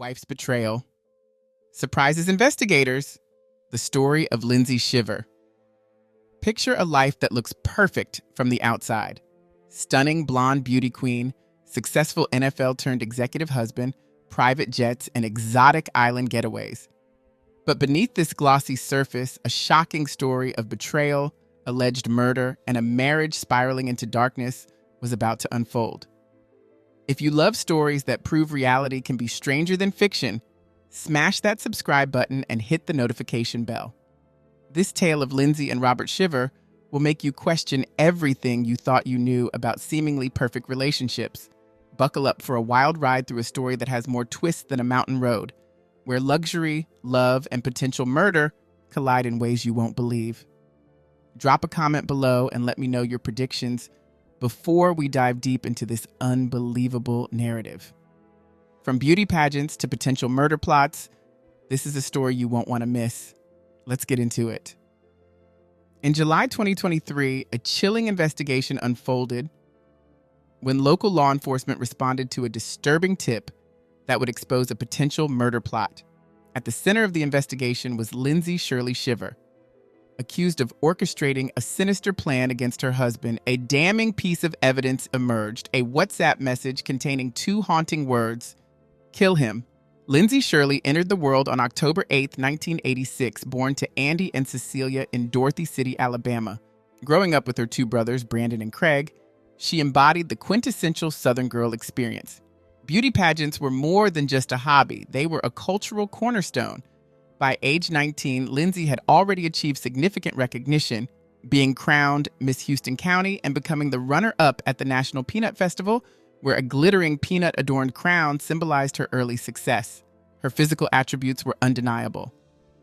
Wife's betrayal surprises investigators. The story of Lindsay Shiver. Picture a life that looks perfect from the outside. Stunning blonde beauty queen, successful NFL turned executive husband, private jets, and exotic island getaways. But beneath this glossy surface, a shocking story of betrayal, alleged murder, and a marriage spiraling into darkness was about to unfold. If you love stories that prove reality can be stranger than fiction, smash that subscribe button and hit the notification bell. This tale of Lindsay and Robert Shiver will make you question everything you thought you knew about seemingly perfect relationships. Buckle up for a wild ride through a story that has more twists than a mountain road, where luxury, love, and potential murder collide in ways you won't believe. Drop a comment below and let me know your predictions before we dive deep into this unbelievable narrative. From beauty pageants to potential murder plots, this is a story you won't want to miss. Let's get into it. In July 2023, a chilling investigation unfolded when local law enforcement responded to a disturbing tip that would expose a potential murder plot. At the center of the investigation was Lindsay Shirley Shiver, accused of orchestrating a sinister plan against her husband. A damning piece of evidence emerged, a WhatsApp message containing two haunting words: "Kill him." Lindsay Shirley entered the world on October 8, 1986, born to Andy and Cecilia in Dorothy City, Alabama. Growing up with her two brothers, Brandon and Craig, she embodied the quintessential Southern girl experience. Beauty pageants were more than just a hobby. They were a cultural cornerstone. By age 19, Lindsay had already achieved significant recognition, being crowned Miss Houston County and becoming the runner-up at the National Peanut Festival, where a glittering peanut-adorned crown symbolized her early success. Her physical attributes were undeniable.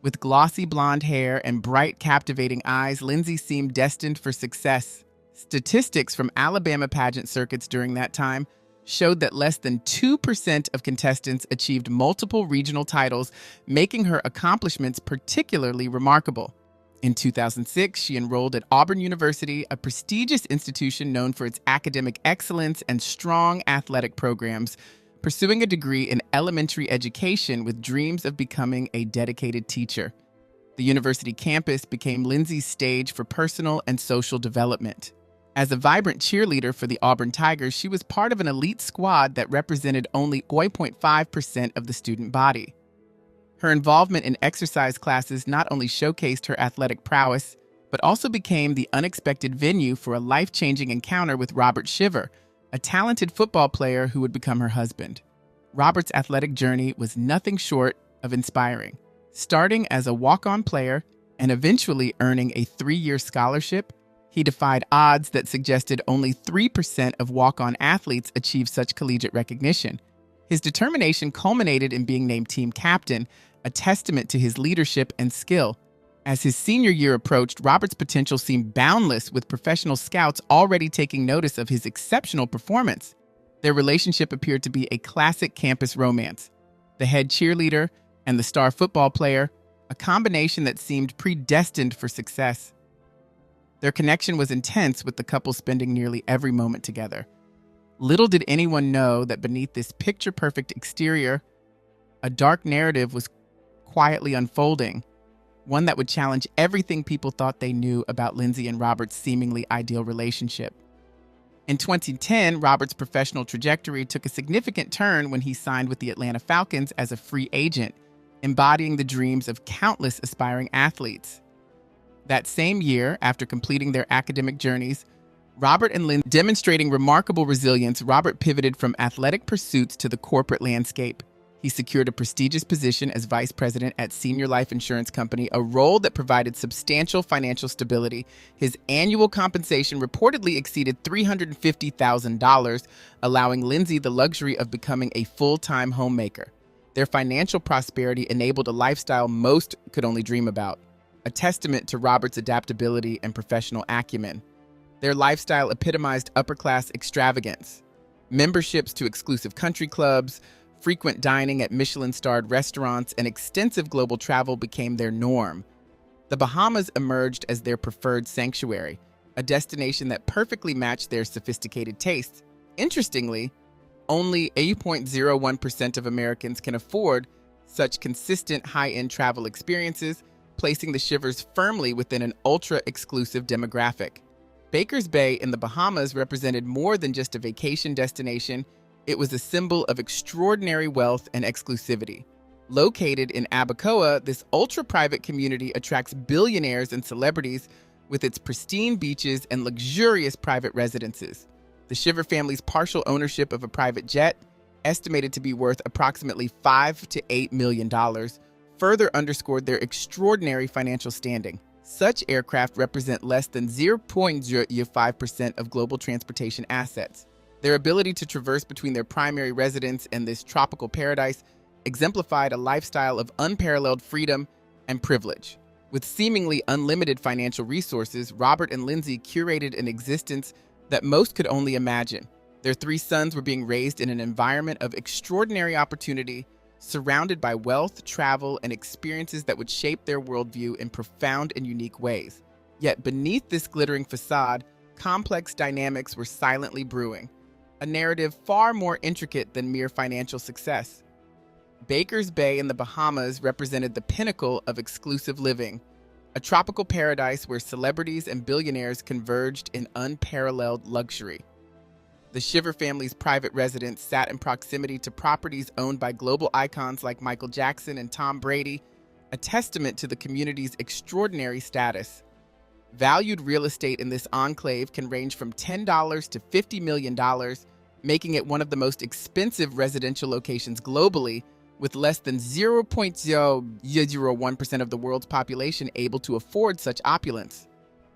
With glossy blonde hair and bright, captivating eyes, Lindsay seemed destined for success. Statistics from Alabama pageant circuits during that time showed that less than 2% of contestants achieved multiple regional titles, making her accomplishments particularly remarkable. In 2006, she enrolled at Auburn University, a prestigious institution known for its academic excellence and strong athletic programs, pursuing a degree in elementary education with dreams of becoming a dedicated teacher. The university campus became Lindsay's stage for personal and social development. As a vibrant cheerleader for the Auburn Tigers, she was part of an elite squad that represented only 0.5% of the student body. Her involvement in exercise classes not only showcased her athletic prowess, but also became the unexpected venue for a life-changing encounter with Robert Shiver, a talented football player who would become her husband. Robert's athletic journey was nothing short of inspiring. Starting as a walk-on player and eventually earning a 3-year scholarship, he defied odds that suggested only 3% of walk-on athletes achieve such collegiate recognition. His determination culminated in being named team captain, a testament to his leadership and skill. As his senior year approached, Robert's potential seemed boundless, with professional scouts already taking notice of his exceptional performance. Their relationship appeared to be a classic campus romance. The head cheerleader and the star football player, a combination that seemed predestined for success. Their connection was intense, with the couple spending nearly every moment together. Little did anyone know that beneath this picture-perfect exterior, a dark narrative was quietly unfolding, one that would challenge everything people thought they knew about Lindsay and Robert's seemingly ideal relationship. In 2010, Robert's professional trajectory took a significant turn when he signed with the Atlanta Falcons as a free agent, embodying the dreams of countless aspiring athletes. That same year, after completing their academic journeys, Robert and Lindsay demonstrating remarkable resilience, Robert pivoted from athletic pursuits to the corporate landscape. He secured a prestigious position as vice president at Senior Life Insurance Company, a role that provided substantial financial stability. His annual compensation reportedly exceeded $350,000, allowing Lindsay the luxury of becoming a full-time homemaker. Their financial prosperity enabled a lifestyle most could only dream about, a testament to Robert's adaptability and professional acumen. Their lifestyle epitomized upper-class extravagance. Memberships to exclusive country clubs, frequent dining at Michelin-starred restaurants, and extensive global travel became their norm. The Bahamas emerged as their preferred sanctuary, a destination that perfectly matched their sophisticated tastes. Interestingly, only 8.01% of Americans can afford such consistent high-end travel experiences, placing the Shivers firmly within an ultra-exclusive demographic. Baker's Bay in the Bahamas represented more than just a vacation destination. It was a symbol of extraordinary wealth and exclusivity. Located in Abacoa, this ultra-private community attracts billionaires and celebrities with its pristine beaches and luxurious private residences. The Shiver family's partial ownership of a private jet, estimated to be worth approximately $5 to $8 million, further underscored their extraordinary financial standing. Such aircraft represent less than 0.05% of global transportation assets. Their ability to traverse between their primary residence and this tropical paradise exemplified a lifestyle of unparalleled freedom and privilege. With seemingly unlimited financial resources, Robert and Lindsay curated an existence that most could only imagine. Their 3 sons were being raised in an environment of extraordinary opportunity, surrounded by wealth, travel, and experiences that would shape their worldview in profound and unique ways. Yet beneath this glittering facade, complex dynamics were silently brewing, a narrative far more intricate than mere financial success. Baker's Bay in the Bahamas represented the pinnacle of exclusive living, a tropical paradise where celebrities and billionaires converged in unparalleled luxury. The Shiver family's private residence sat in proximity to properties owned by global icons like Michael Jackson and Tom Brady, a testament to the community's extraordinary status. Valued real estate in this enclave can range from $10 to $50 million, making it one of the most expensive residential locations globally, with less than 0.001% of the world's population able to afford such opulence.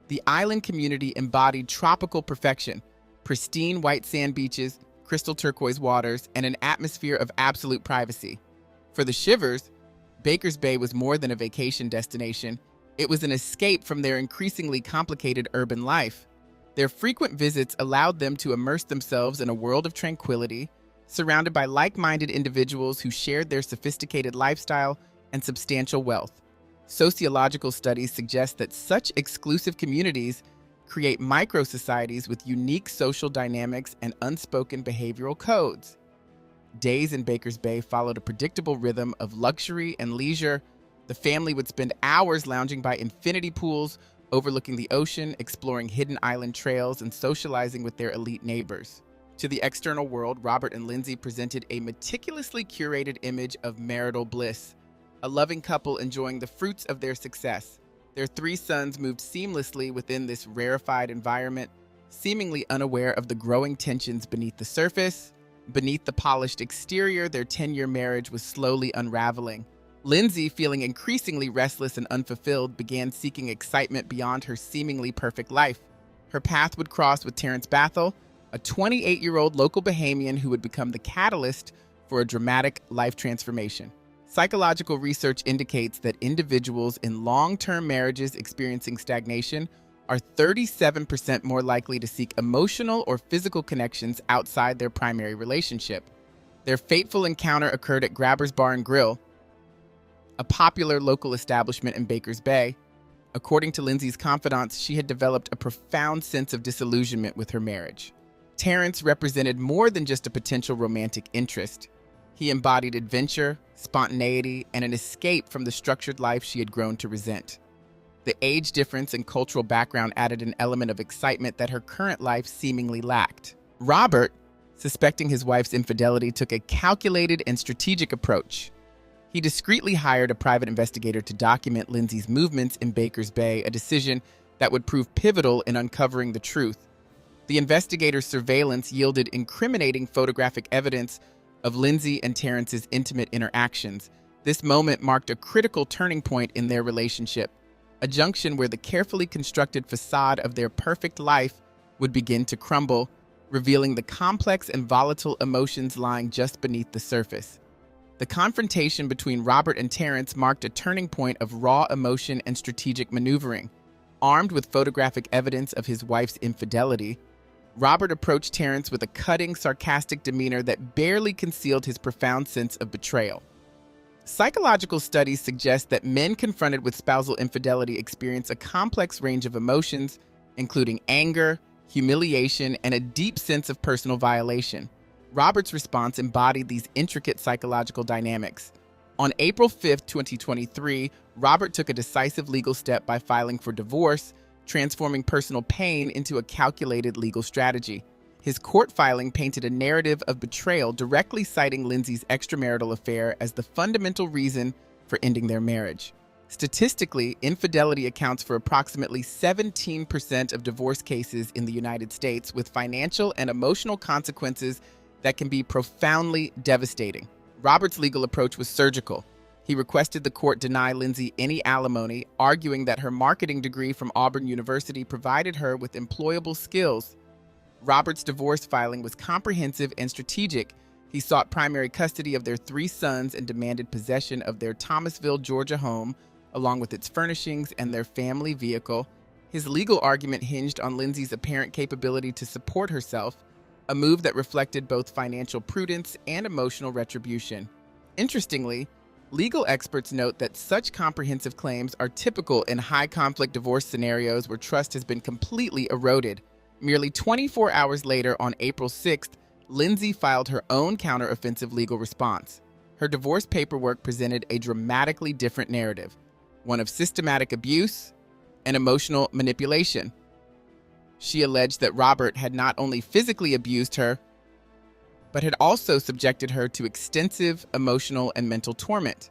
The island community embodied tropical perfection, pristine white sand beaches, crystal turquoise waters, and an atmosphere of absolute privacy. For the Shivers, Baker's Bay was more than a vacation destination. It was an escape from their increasingly complicated urban life. Their frequent visits allowed them to immerse themselves in a world of tranquility, surrounded by like-minded individuals who shared their sophisticated lifestyle and substantial wealth. Sociological studies suggest that such exclusive communities create micro-societies with unique social dynamics and unspoken behavioral codes. Days in Baker's Bay followed a predictable rhythm of luxury and leisure. The family would spend hours lounging by infinity pools, overlooking the ocean, exploring hidden island trails, and socializing with their elite neighbors. To the external world, Robert and Lindsay presented a meticulously curated image of marital bliss, a loving couple enjoying the fruits of their success. Their 3 sons moved seamlessly within this rarefied environment, seemingly unaware of the growing tensions beneath the surface. Beneath the polished exterior, their 10-year marriage was slowly unraveling. Lindsay, feeling increasingly restless and unfulfilled, began seeking excitement beyond her seemingly perfect life. Her path would cross with Terrence Bathel, a 28-year-old local Bahamian who would become the catalyst for a dramatic life transformation. Psychological research indicates that individuals in long-term marriages experiencing stagnation are 37% more likely to seek emotional or physical connections outside their primary relationship. Their fateful encounter occurred at Grabber's Bar and Grill, a popular local establishment in Baker's Bay. According to Lindsay's confidants, she had developed a profound sense of disillusionment with her marriage. Terrence represented more than just a potential romantic interest. He embodied adventure, spontaneity, and an escape from the structured life she had grown to resent. The age difference and cultural background added an element of excitement that her current life seemingly lacked. Robert, suspecting his wife's infidelity, took a calculated and strategic approach. He discreetly hired a private investigator to document Lindsay's movements in Baker's Bay, a decision that would prove pivotal in uncovering the truth. The investigator's surveillance yielded incriminating photographic evidence of Lindsay and Terrence's intimate interactions. This moment marked a critical turning point in their relationship, a junction where the carefully constructed facade of their perfect life would begin to crumble, revealing the complex and volatile emotions lying just beneath the surface. The confrontation between Robert and Terrence marked a turning point of raw emotion and strategic maneuvering. Armed with photographic evidence of his wife's infidelity, Robert approached Terrence with a cutting, sarcastic demeanor that barely concealed his profound sense of betrayal. Psychological studies suggest that men confronted with spousal infidelity experience a complex range of emotions, including anger, humiliation, and a deep sense of personal violation. Robert's response embodied these intricate psychological dynamics. On April 5, 2023, Robert took a decisive legal step by filing for divorce, transforming personal pain into a calculated legal strategy. His court filing painted a narrative of betrayal, directly citing Lindsay's extramarital affair as the fundamental reason for ending their marriage. Statistically, infidelity accounts for approximately 17% of divorce cases in the United States, with financial and emotional consequences that can be profoundly devastating. Robert's legal approach was surgical. He requested the court deny Lindsay any alimony, arguing that her marketing degree from Auburn University provided her with employable skills. Robert's divorce filing was comprehensive and strategic. He sought primary custody of their 3 sons and demanded possession of their Thomasville, Georgia home, along with its furnishings and their family vehicle. His legal argument hinged on Lindsay's apparent capability to support herself, a move that reflected both financial prudence and emotional retribution. Interestingly, legal experts note that such comprehensive claims are typical in high-conflict divorce scenarios where trust has been completely eroded. Merely 24 hours later, on April 6th, Lindsay filed her own counteroffensive legal response. Her divorce paperwork presented a dramatically different narrative, one of systematic abuse and emotional manipulation. She alleged that Robert had not only physically abused her, but had also subjected her to extensive emotional and mental torment.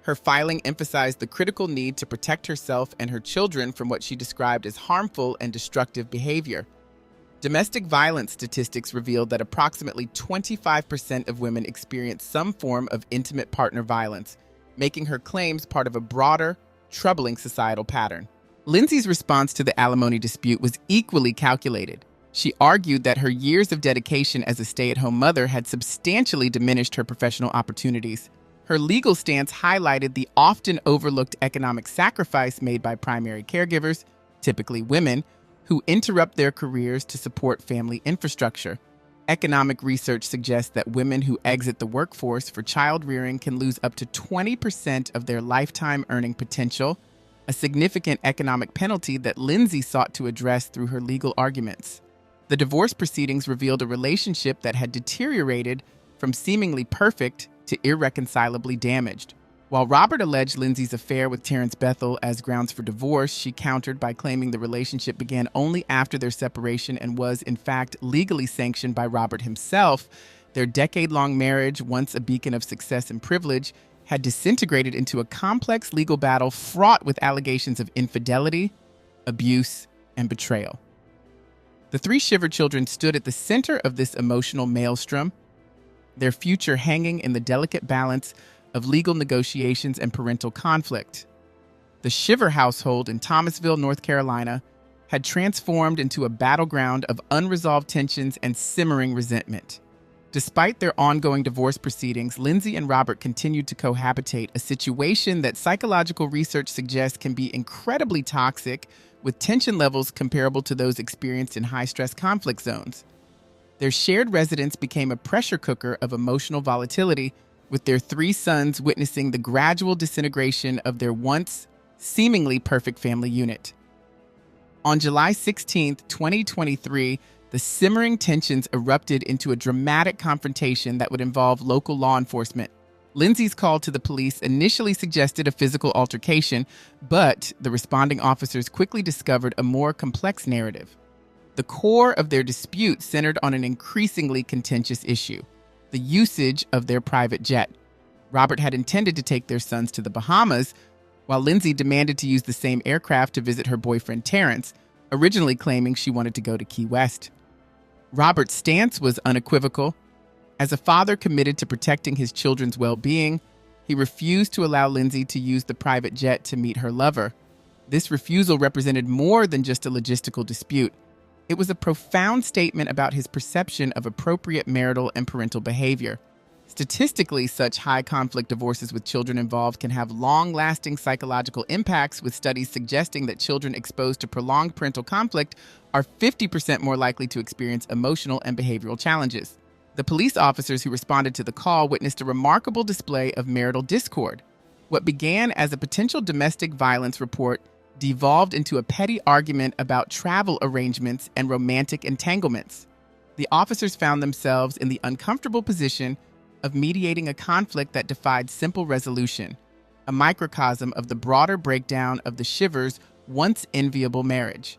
Her filing emphasized the critical need to protect herself and her children from what she described as harmful and destructive behavior. Domestic violence statistics revealed that approximately 25% of women experience some form of intimate partner violence, making her claims part of a broader, troubling societal pattern. Lindsay's response to the alimony dispute was equally calculated. She argued that her years of dedication as a stay-at-home mother had substantially diminished her professional opportunities. Her legal stance highlighted the often overlooked economic sacrifice made by primary caregivers, typically women, who interrupt their careers to support family infrastructure. Economic research suggests that women who exit the workforce for child rearing can lose up to 20% of their lifetime earning potential, a significant economic penalty that Lindsay sought to address through her legal arguments. The divorce proceedings revealed a relationship that had deteriorated from seemingly perfect to irreconcilably damaged. While Robert alleged Lindsay's affair with Terrence Bethel as grounds for divorce, she countered by claiming the relationship began only after their separation and was, in fact, legally sanctioned by Robert himself. Their decade-long marriage, once a beacon of success and privilege, had disintegrated into a complex legal battle fraught with allegations of infidelity, abuse, and betrayal. The 3 Shiver children stood at the center of this emotional maelstrom, their future hanging in the delicate balance of legal negotiations and parental conflict. The Shiver household in Thomasville, North Carolina, had transformed into a battleground of unresolved tensions and simmering resentment. Despite their ongoing divorce proceedings, Lindsay and Robert continued to cohabitate, a situation that psychological research suggests can be incredibly toxic, with tension levels comparable to those experienced in high-stress conflict zones. Their shared residence became a pressure cooker of emotional volatility, with their 3 sons witnessing the gradual disintegration of their once seemingly perfect family unit. On July 16, 2023, the simmering tensions erupted into a dramatic confrontation that would involve local law enforcement. Lindsay's call to the police initially suggested a physical altercation, but the responding officers quickly discovered a more complex narrative. The core of their dispute centered on an increasingly contentious issue: the usage of their private jet. Robert had intended to take their sons to the Bahamas, while Lindsay demanded to use the same aircraft to visit her boyfriend Terrence, originally claiming she wanted to go to Key West. Robert's stance was unequivocal. As a father committed to protecting his children's well-being, he refused to allow Lindsay to use the private jet to meet her lover. This refusal represented more than just a logistical dispute. It was a profound statement about his perception of appropriate marital and parental behavior. Statistically, such high-conflict divorces with children involved can have long-lasting psychological impacts, with studies suggesting that children exposed to prolonged parental conflict are 50% more likely to experience emotional and behavioral challenges. The police officers who responded to the call witnessed a remarkable display of marital discord. What began as a potential domestic violence report devolved into a petty argument about travel arrangements and romantic entanglements. The officers found themselves in the uncomfortable position of mediating a conflict that defied simple resolution, a microcosm of the broader breakdown of the Shivers' once enviable marriage.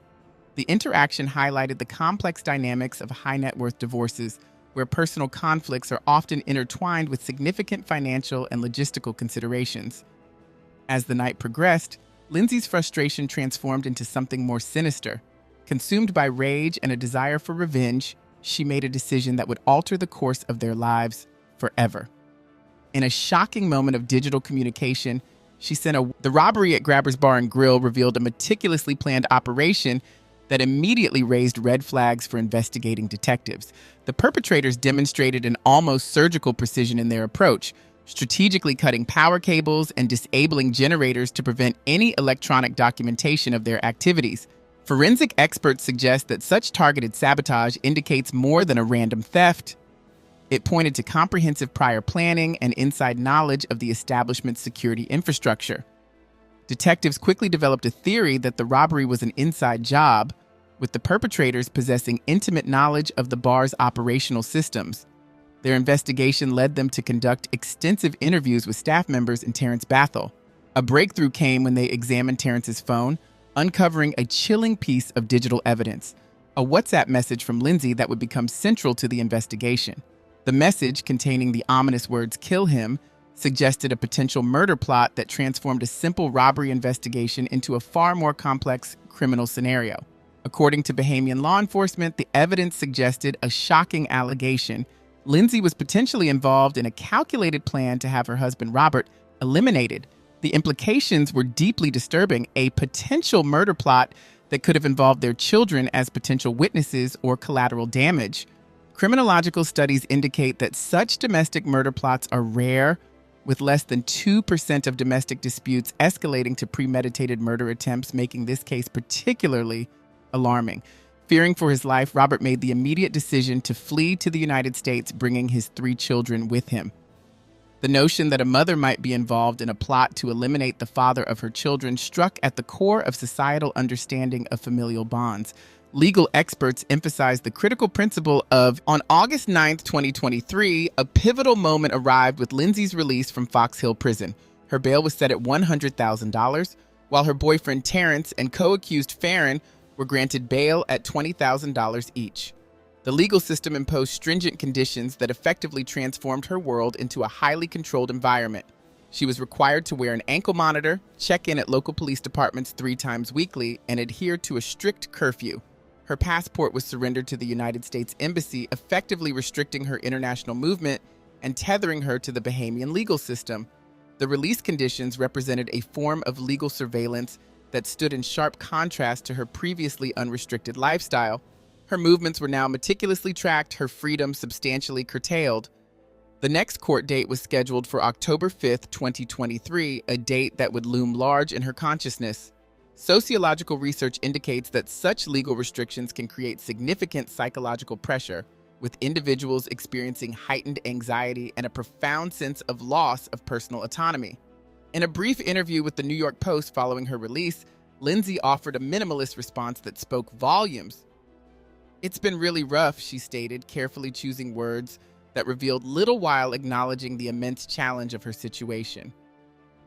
The interaction highlighted the complex dynamics of high-net-worth divorces, where personal conflicts are often intertwined with significant financial and logistical considerations. As the night progressed, Lindsay's frustration transformed into something more sinister. Consumed by rage and a desire for revenge, she made a decision that would alter the course of their lives forever. In a shocking moment of digital communication, she sent the robbery at Grabber's Bar and Grill revealed a meticulously planned operation that immediately raised red flags for investigating detectives. The perpetrators demonstrated an almost surgical precision in their approach, strategically cutting power cables and disabling generators to prevent any electronic documentation of their activities. Forensic experts suggest that such targeted sabotage indicates more than a random theft. It pointed to comprehensive prior planning and inside knowledge of the establishment's security infrastructure. Detectives quickly developed a theory that the robbery was an inside job, with the perpetrators possessing intimate knowledge of the bar's operational systems. Their investigation led them to conduct extensive interviews with staff members and Terrence Bathel. A breakthrough came when they examined Terrence's phone, uncovering a chilling piece of digital evidence, a WhatsApp message from Lindsay that would become central to the investigation. The message, containing the ominous words "kill him," suggested a potential murder plot that transformed a simple robbery investigation into a far more complex criminal scenario. According to Bahamian law enforcement, the evidence suggested a shocking allegation. Lindsay was potentially involved in a calculated plan to have her husband Robert eliminated. The implications were deeply disturbing, a potential murder plot that could have involved their children as potential witnesses or collateral damage. Criminological studies indicate that such domestic murder plots are rare, with less than 2% of domestic disputes escalating to premeditated murder attempts, making this case particularly alarming. Fearing for his life, Robert made the immediate decision to flee to the United States, bringing his 3 children with him. The notion that a mother might be involved in a plot to eliminate the father of her children struck at the core of societal understanding of familial bonds. Legal experts emphasize the critical principle of, on August 9, 2023, a pivotal moment arrived with Lindsay's release from Fox Hill Prison. Her bail was set at $100,000, while her boyfriend Terrence and co-accused Farron were granted bail at $20,000 each. The legal system imposed stringent conditions that effectively transformed her world into a highly controlled environment. She was required to wear an ankle monitor, check in at local police departments 3 times weekly, and adhere to a strict curfew. Her passport was surrendered to the United States Embassy, effectively restricting her international movement and tethering her to the Bahamian legal system. The release conditions represented a form of legal surveillance that stood in sharp contrast to her previously unrestricted lifestyle. Her movements were now meticulously tracked, her freedom substantially curtailed. The next court date was scheduled for October 5, 2023, a date that would loom large in her consciousness. Sociological research indicates that such legal restrictions can create significant psychological pressure, with individuals experiencing heightened anxiety and a profound sense of loss of personal autonomy. In a brief interview with the New York Post following her release, Lindsay offered a minimalist response that spoke volumes. "It's been really rough," she stated, carefully choosing words that revealed little while acknowledging the immense challenge of her situation.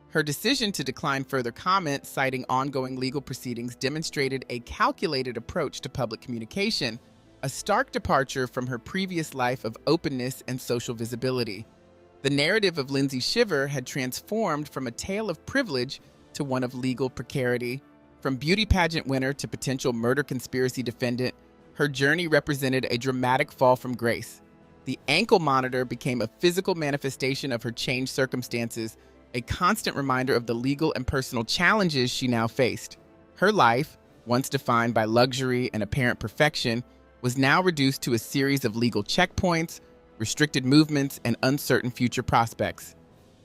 Her decision to decline further comment, citing ongoing legal proceedings, demonstrated a calculated approach to public communication, a stark departure from her previous life of openness and social visibility. The narrative of Lindsay Shiver had transformed from a tale of privilege to one of legal precarity. From beauty pageant winner to potential murder conspiracy defendant, her journey represented a dramatic fall from grace. The ankle monitor became a physical manifestation of her changed circumstances, a constant reminder of the legal and personal challenges she now faced. Her life, once defined by luxury and apparent perfection, was now reduced to a series of legal checkpoints, restricted movements, and uncertain future prospects.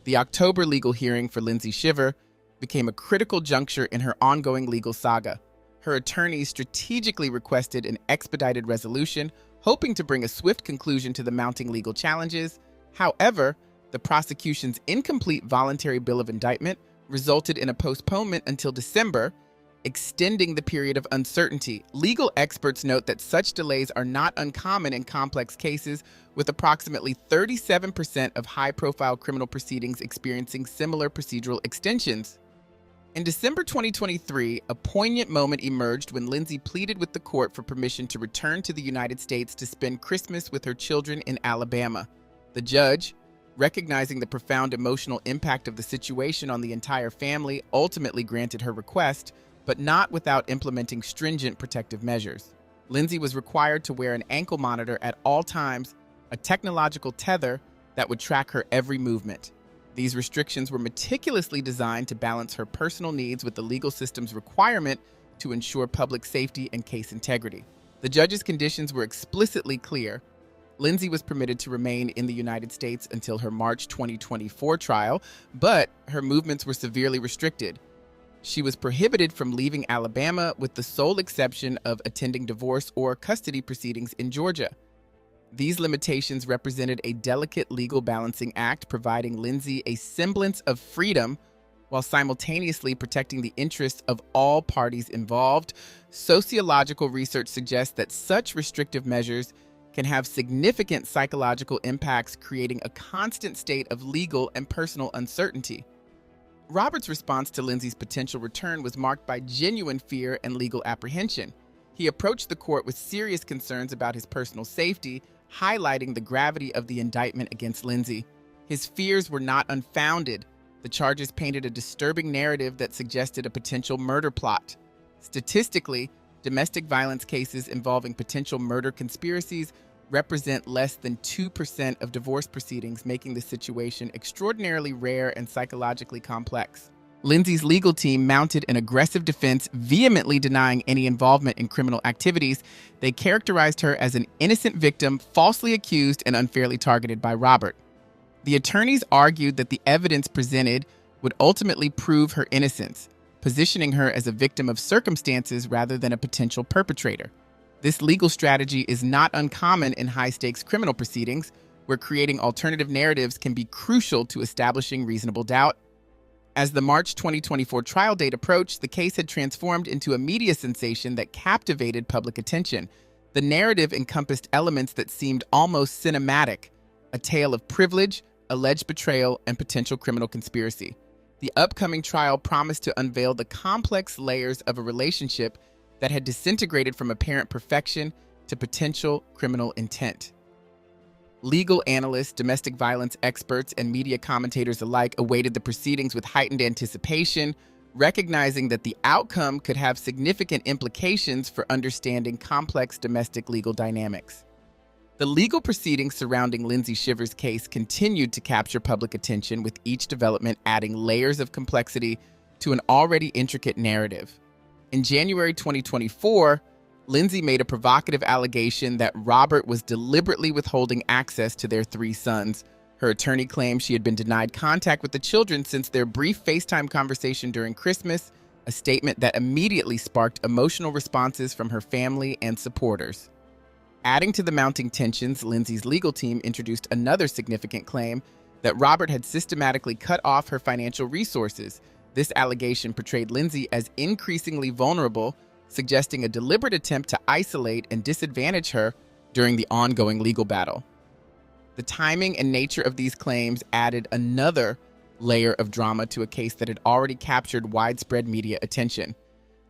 The October legal hearing for Lindsay Shiver became a critical juncture in her ongoing legal saga. Her attorneys strategically requested an expedited resolution, hoping to bring a swift conclusion to the mounting legal challenges. However, the prosecution's incomplete voluntary bill of indictment resulted in a postponement until December, extending the period of uncertainty. Legal experts note that such delays are not uncommon in complex cases, with approximately 37% of high-profile criminal proceedings experiencing similar procedural extensions. In December 2023, a poignant moment emerged when Lindsay pleaded with the court for permission to return to the United States to spend Christmas with her children in Alabama. The judge, recognizing the profound emotional impact of the situation on the entire family, ultimately granted her request, but not without implementing stringent protective measures. Lindsay was required to wear an ankle monitor at all times, a technological tether that would track her every movement. These restrictions were meticulously designed to balance her personal needs with the legal system's requirement to ensure public safety and case integrity. The judge's conditions were explicitly clear. Lindsay was permitted to remain in the United States until her March 2024 trial, but her movements were severely restricted. She was prohibited from leaving Alabama with the sole exception of attending divorce or custody proceedings in Georgia. These limitations represented a delicate legal balancing act, providing Lindsay a semblance of freedom while simultaneously protecting the interests of all parties involved. Sociological research suggests that such restrictive measures can have significant psychological impacts, creating a constant state of legal and personal uncertainty. Robert's response to Lindsay's potential return was marked by genuine fear and legal apprehension. He approached the court with serious concerns about his personal safety, highlighting the gravity of the indictment against Lindsay. His fears were not unfounded. The charges painted a disturbing narrative that suggested a potential murder plot. Statistically, domestic violence cases involving potential murder conspiracies represent less than 2% of divorce proceedings, making the situation extraordinarily rare and psychologically complex. Lindsay's legal team mounted an aggressive defense, vehemently denying any involvement in criminal activities. They characterized her as an innocent victim, falsely accused and unfairly targeted by Robert. The attorneys argued that the evidence presented would ultimately prove her innocence, positioning her as a victim of circumstances rather than a potential perpetrator. This legal strategy is not uncommon in high-stakes criminal proceedings, where creating alternative narratives can be crucial to establishing reasonable doubt. As the March 2024 trial date approached, the case had transformed into a media sensation that captivated public attention. The narrative encompassed elements that seemed almost cinematic, a tale of privilege, alleged betrayal, and potential criminal conspiracy. The upcoming trial promised to unveil the complex layers of a relationship that had disintegrated from apparent perfection to potential criminal intent. Legal analysts, domestic violence experts, and media commentators alike awaited the proceedings with heightened anticipation, recognizing that the outcome could have significant implications for understanding complex domestic legal dynamics. The legal proceedings surrounding Lindsay Shiver's case continued to capture public attention, with each development adding layers of complexity to an already intricate narrative. In January 2024, Lindsay made a provocative allegation that Robert was deliberately withholding access to their 3 sons. Her attorney claimed she had been denied contact with the children since their brief FaceTime conversation during Christmas, a statement that immediately sparked emotional responses from her family and supporters. Adding to the mounting tensions, Lindsay's legal team introduced another significant claim that Robert had systematically cut off her financial resources. This allegation portrayed Lindsay as increasingly vulnerable, suggesting a deliberate attempt to isolate and disadvantage her during the ongoing legal battle. The timing and nature of these claims added another layer of drama to a case that had already captured widespread media attention.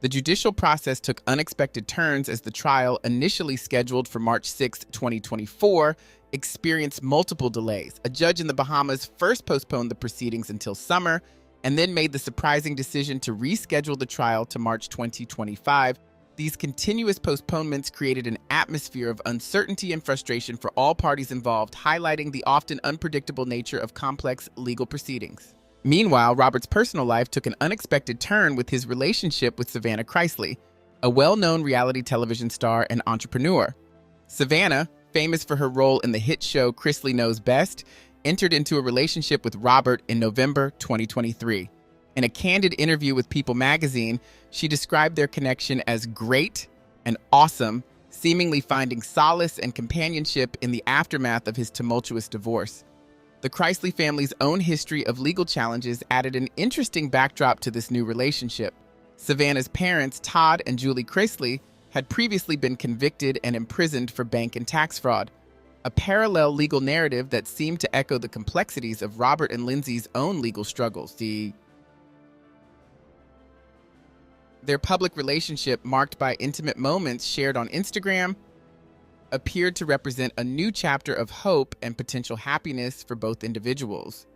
The judicial process took unexpected turns as the trial, initially scheduled for March 6, 2024, experienced multiple delays. A judge in the Bahamas first postponed the proceedings until summer, and then made the surprising decision to reschedule the trial to March 2025. These continuous postponements created an atmosphere of uncertainty and frustration for all parties involved, highlighting the often unpredictable nature of complex legal proceedings. Meanwhile, Robert's personal life took an unexpected turn with his relationship with Savannah Chrisley, a well-known reality television star and entrepreneur. Savannah, famous for her role in the hit show Chrisley Knows Best, entered into a relationship with Robert in November 2023. In a candid interview with People magazine, she described their connection as great and awesome, seemingly finding solace and companionship in the aftermath of his tumultuous divorce. The Chrisley family's own history of legal challenges added an interesting backdrop to this new relationship. Savannah's parents, Todd and Julie Chrisley, had previously been convicted and imprisoned for bank and tax fraud, a parallel legal narrative that seemed to echo the complexities of Robert and Lindsay's own legal struggles. Their public relationship, marked by intimate moments shared on Instagram, appeared to represent a new chapter of hope and potential happiness for both individuals.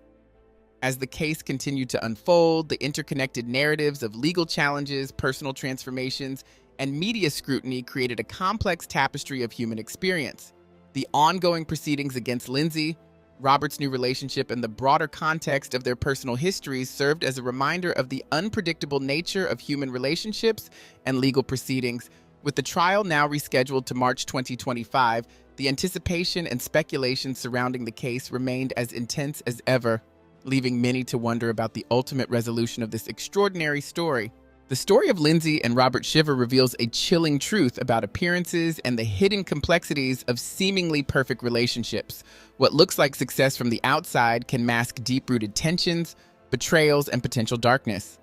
As the case continued to unfold, the interconnected narratives of legal challenges, personal transformations, and media scrutiny created a complex tapestry of human experience. The ongoing proceedings against Lindsay, Robert's new relationship, and the broader context of their personal histories served as a reminder of the unpredictable nature of human relationships and legal proceedings. With the trial now rescheduled to March 2025, the anticipation and speculation surrounding the case remained as intense as ever, leaving many to wonder about the ultimate resolution of this extraordinary story. The story of Lindsay and Robert Shiver reveals a chilling truth about appearances and the hidden complexities of seemingly perfect relationships. What looks like success from the outside can mask deep-rooted tensions, betrayals, and potential darkness.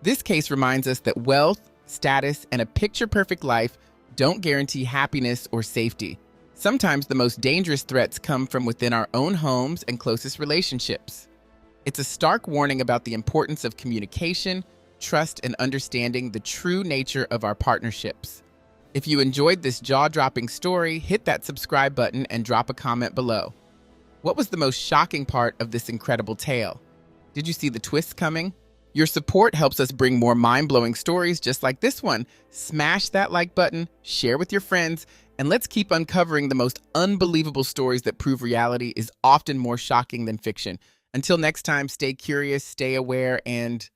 This case reminds us that wealth, status, and a picture-perfect life don't guarantee happiness or safety. Sometimes the most dangerous threats come from within our own homes and closest relationships. It's a stark warning about the importance of communication, trust, and understanding the true nature of our partnerships. If you enjoyed this jaw-dropping story, hit that subscribe button and drop a comment below. What was the most shocking part of this incredible tale? Did you see the twists coming? Your support helps us bring more mind-blowing stories just like this one. Smash that like button, share with your friends, and let's keep uncovering the most unbelievable stories that prove reality is often more shocking than fiction. Until next time, stay curious, stay aware, and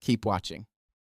keep watching.